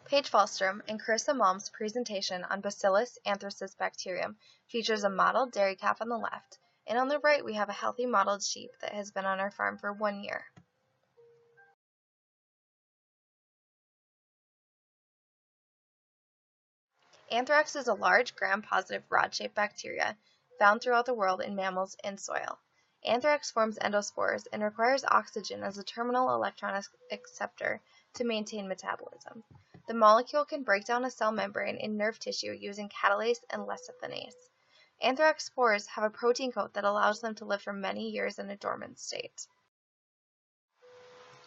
Paige Falstrom and Carissa Malm's presentation on Bacillus anthracis bacterium features a mottled dairy calf on the left, and on the right we have a healthy mottled sheep that has been on our farm for 1 year. Anthrax is a large gram-positive rod-shaped bacteria found throughout the world in mammals and soil. Anthrax forms endospores and requires oxygen as a terminal electron acceptor to maintain metabolism. The molecule can break down a cell membrane in nerve tissue using catalase and lecithinase. Anthrax spores have a protein coat that allows them to live for many years in a dormant state.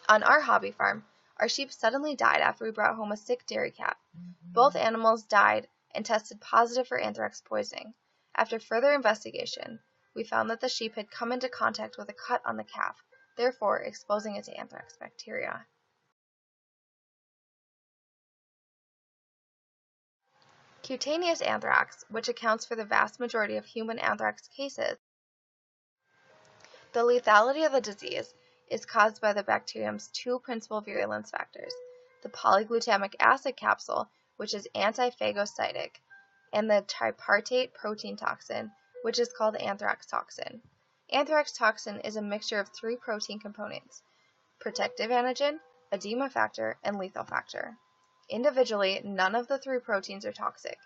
On our hobby farm, our sheep suddenly died after we brought home a sick dairy calf. Both animals died and tested positive for anthrax poisoning. After further investigation, we found that the sheep had come into contact with a cut on the calf, therefore exposing it to anthrax bacteria. Cutaneous anthrax, which accounts for the vast majority of human anthrax cases. The lethality of the disease is caused by the bacterium's two principal virulence factors, the polyglutamic acid capsule, which is antiphagocytic, and the tripartite protein toxin, which is called anthrax toxin. Anthrax toxin is a mixture of 3 protein components: protective antigen, edema factor, and lethal factor. Individually, none of the 3 proteins are toxic.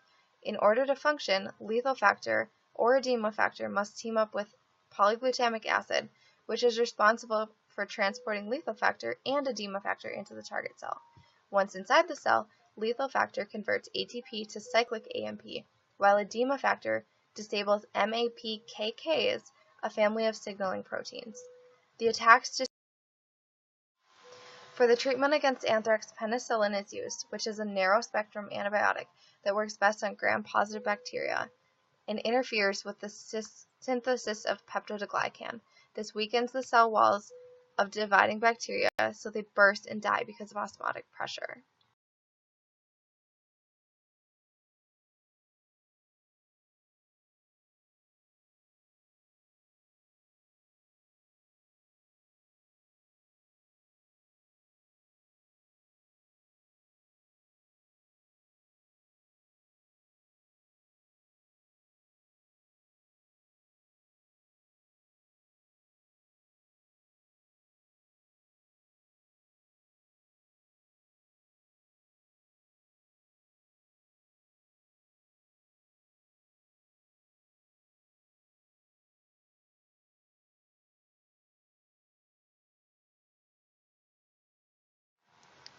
In order to function, lethal factor or edema factor must team up with polyglutamic acid, which is responsible for transporting lethal factor and edema factor into the target cell. Once inside the cell, lethal factor converts ATP to cyclic AMP, while edema factor disables MAPKKs, a family of signaling proteins. For the treatment against anthrax, penicillin is used, which is a narrow-spectrum antibiotic that works best on gram-positive bacteria and interferes with the synthesis of peptidoglycan. This weakens the cell walls of dividing bacteria, so they burst and die because of osmotic pressure.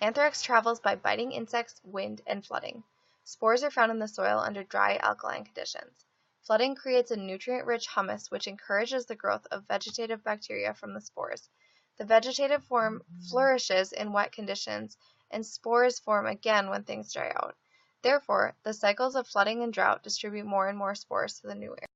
Anthrax travels by biting insects, wind, and flooding. Spores are found in the soil under dry alkaline conditions. Flooding creates a nutrient-rich humus which encourages the growth of vegetative bacteria from the spores. The vegetative form flourishes in wet conditions, and spores form again when things dry out. Therefore, the cycles of flooding and drought distribute more and more spores to the new area.